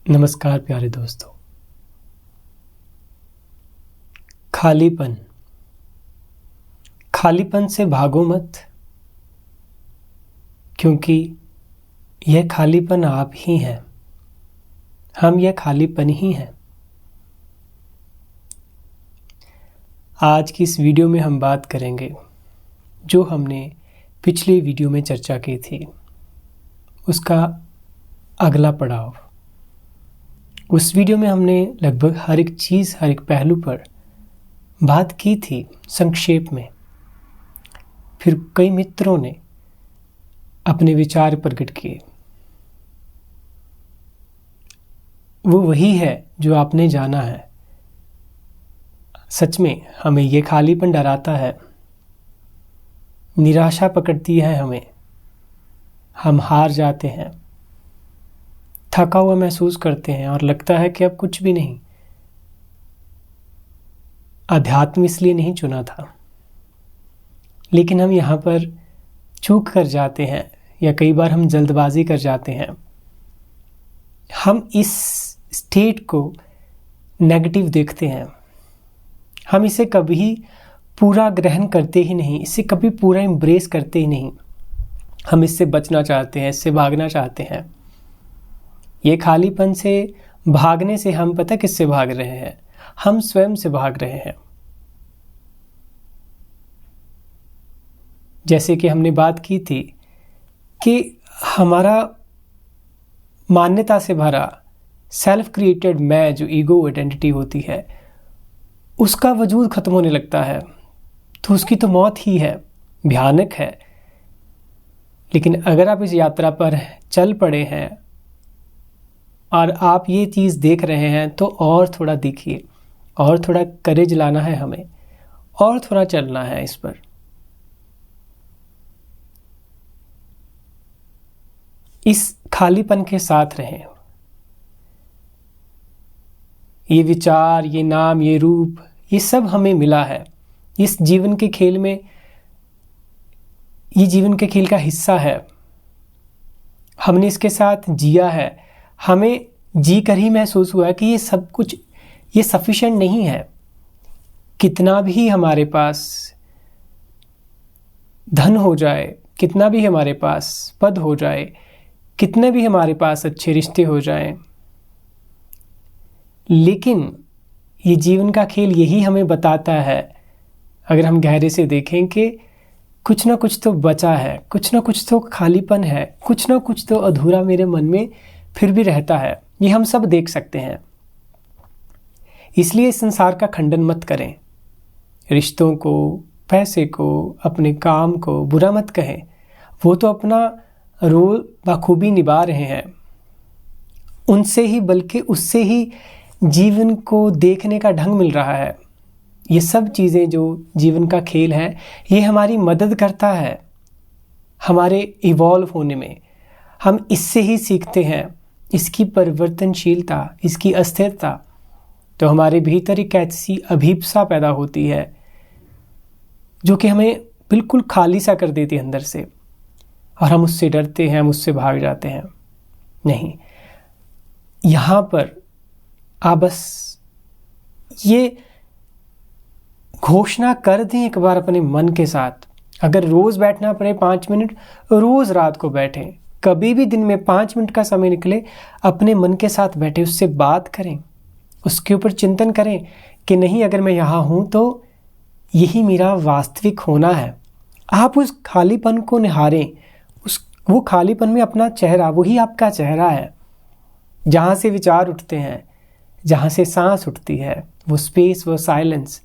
नमस्कार प्यारे दोस्तों। खालीपन खालीपन से भागो मत, क्योंकि यह खालीपन आप ही हैं। हम यह खालीपन ही हैं। आज की इस वीडियो में हम बात करेंगे जो हमने पिछली वीडियो में चर्चा की थी, उसका अगला पड़ाव। उस वीडियो में हमने लगभग हर एक चीज़, हर एक पहलू पर बात की थी संक्षेप में। फिर कई मित्रों ने अपने विचार प्रकट किए। वो वही है जो आपने जाना है। सच में हमें ये खालीपन डराता है, निराशा पकड़ती है हमें। हम हार जाते हैं, थका हुआ महसूस करते हैं और लगता है कि अब कुछ भी नहीं। अध्यात्म इसलिए नहीं चुना था, लेकिन हम यहाँ पर चूक कर जाते हैं, या कई बार हम जल्दबाजी कर जाते हैं। हम इस स्टेट को नेगेटिव देखते हैं। हम इसे कभी पूरा ग्रहण करते ही नहीं, इसे कभी पूरा एम्ब्रेस करते ही नहीं। हम इससे बचना चाहते हैं, इससे भागना चाहते हैं। ये खालीपन से भागने से हम पता किससे भाग रहे हैं? हम स्वयं से भाग रहे हैं। जैसे कि हमने बात की थी कि हमारा मान्यता से भरा सेल्फ क्रिएटेड मैं, जो ईगो आइडेंटिटी होती है, उसका वजूद खत्म होने लगता है, तो उसकी तो मौत ही है, भयानक है। लेकिन अगर आप इस यात्रा पर चल पड़े हैं और आप ये चीज़ देख रहे हैं, तो और थोड़ा देखिए, और थोड़ा करेज लाना है हमें, और थोड़ा चलना है इस पर। इस खालीपन के साथ रहें। ये विचार, ये नाम, ये रूप, ये सब हमें मिला है इस जीवन के खेल में। ये जीवन के खेल का हिस्सा है। हमने इसके साथ जिया है। हमें जी कर ही महसूस हुआ है कि ये सब कुछ, ये सफिशिएंट नहीं है। कितना भी हमारे पास धन हो जाए, कितना भी हमारे पास पद हो जाए, कितने भी हमारे पास अच्छे रिश्ते हो जाएं, लेकिन ये जीवन का खेल यही हमें बताता है, अगर हम गहरे से देखें, कि कुछ ना कुछ तो बचा है, कुछ ना कुछ तो खालीपन है, कुछ ना कुछ तो अधूरा मेरे मन में फिर भी रहता है। ये हम सब देख सकते हैं। इसलिए इस संसार का खंडन मत करें। रिश्तों को, पैसे को, अपने काम को बुरा मत कहें। वो तो अपना रोल बखूबी निभा रहे हैं। उनसे ही, बल्कि उससे ही जीवन को देखने का ढंग मिल रहा है। ये सब चीज़ें जो जीवन का खेल है, ये हमारी मदद करता है हमारे इवॉल्व होने में। हम इससे ही सीखते हैं, इसकी परिवर्तनशीलता, इसकी अस्थिरता। तो हमारे भीतर एक ऐसी अभीपसा पैदा होती है जो कि हमें बिल्कुल खाली सा कर देती है अंदर से, और हम उससे डरते हैं, हम उससे भाग जाते हैं। नहीं, यहाँ पर आप बस ये घोषणा कर दें एक बार अपने मन के साथ। अगर रोज़ बैठना पड़े 5 मिनट, रोज़ रात को बैठें। कभी भी दिन में 5 मिनट का समय निकले, अपने मन के साथ बैठे, उससे बात करें, उसके ऊपर चिंतन करें कि नहीं, अगर मैं यहाँ हूँ तो यही मेरा वास्तविक होना है। आप उस खालीपन को निहारें। वो खालीपन में अपना चेहरा, वही आपका चेहरा है। जहाँ से विचार उठते हैं, जहाँ से सांस उठती है, वो स्पेस, वो साइलेंस।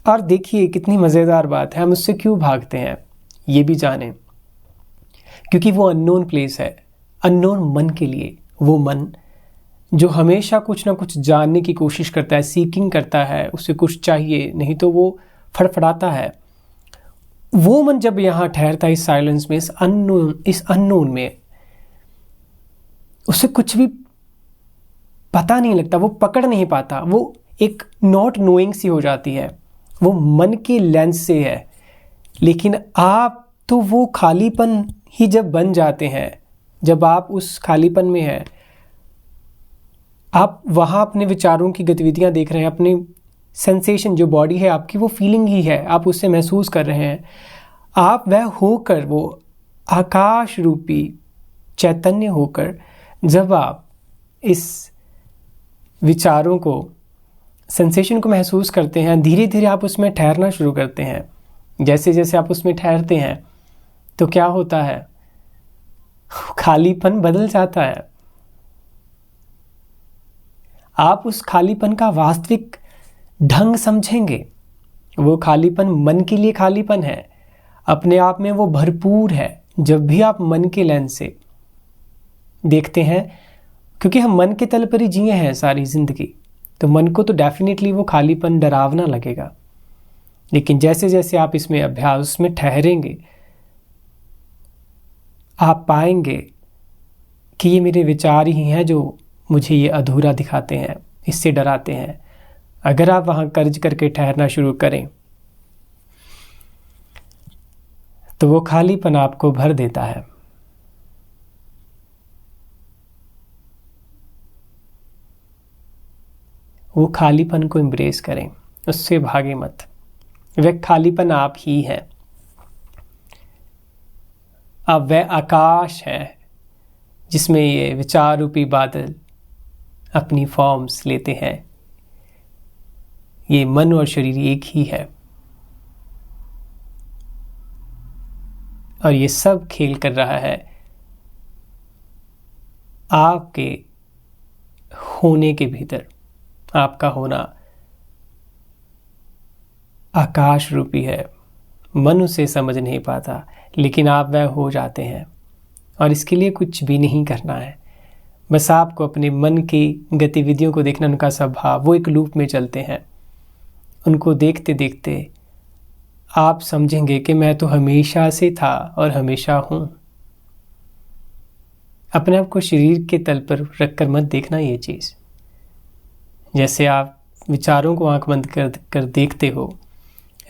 और देखिए कितनी मज़ेदार बात है, हम उससे क्यों भागते हैं ये भी जानें। क्योंकि वो अननोन प्लेस है, अननोन मन के लिए। वो मन जो हमेशा कुछ ना कुछ जानने की कोशिश करता है, सीकिंग करता है, उसे कुछ चाहिए, नहीं तो वो फड़फड़ाता है। वो मन जब यहाँ ठहरता है इस साइलेंस में, इस अननोन में, उसे कुछ भी पता नहीं लगता, वो पकड़ नहीं पाता। वो एक नॉट नोइंग सी हो जाती है। वो मन के लेंस से है। लेकिन आप तो वो खालीपन ही जब बन जाते हैं, जब आप उस खालीपन में हैं, आप वहाँ अपने विचारों की गतिविधियाँ देख रहे हैं, अपनी सेंसेशन जो बॉडी है आपकी, वो फीलिंग ही है, आप उससे महसूस कर रहे हैं। आप वह होकर, वो आकाश रूपी चैतन्य होकर, जब आप इस विचारों को, सेंसेशन को महसूस करते हैं, धीरे धीरे आप उसमें ठहरना शुरू करते हैं। जैसे जैसे आप उसमें ठहरते हैं तो क्या होता है, खालीपन बदल जाता है। आप उस खालीपन का वास्तविक ढंग समझेंगे। वो खालीपन मन के लिए खालीपन है, अपने आप में वो भरपूर है। जब भी आप मन के लेंस से देखते हैं, क्योंकि हम मन के तल पर ही जिए हैं सारी जिंदगी, तो मन को तो डेफिनेटली वो खालीपन डरावना लगेगा। लेकिन जैसे जैसे आप इसमें अभ्यास में ठहरेंगे, आप पाएंगे कि ये मेरे विचार ही हैं जो मुझे ये अधूरा दिखाते हैं, इससे डराते हैं। अगर आप वहाँ कर्ज करके ठहरना शुरू करें तो वो खालीपन आपको भर देता है। वो खालीपन को एम्ब्रेस करें, उससे भागे मत। वह खालीपन आप ही हैं। अब वह आकाश है जिसमें ये विचार रूपी बादल अपनी फॉर्म्स लेते हैं। ये मन और शरीर एक ही है, और ये सब खेल कर रहा है आपके होने के भीतर। आपका होना आकाश रूपी है, मन उसे समझ नहीं पाता, लेकिन आप वह हो जाते हैं। और इसके लिए कुछ भी नहीं करना है, बस आपको अपने मन की गतिविधियों को देखना, उनका स्वभाव, वो एक लूप में चलते हैं। उनको देखते देखते आप समझेंगे कि मैं तो हमेशा से था और हमेशा हूं। अपने आप को शरीर के तल पर रखकर मत देखना ये चीज़। जैसे आप विचारों को आंख बंद कर देखते हो,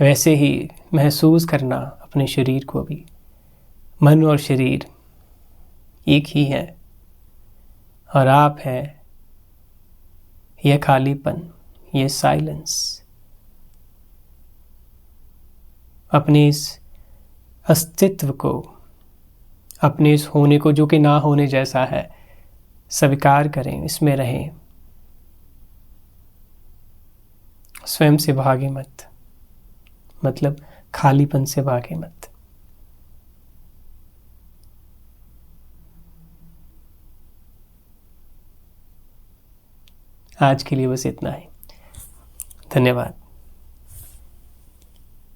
वैसे ही महसूस करना अपने शरीर को भी। मन और शरीर एक ही है, और आप हैं यह खालीपन, यह साइलेंस। अपने इस अस्तित्व को, अपने इस होने को जो कि ना होने जैसा है, स्वीकार करें, इसमें रहें। स्वयं से भागे मत, मतलब खालीपन से भागे मत। आज के लिए बस इतना ही। धन्यवाद।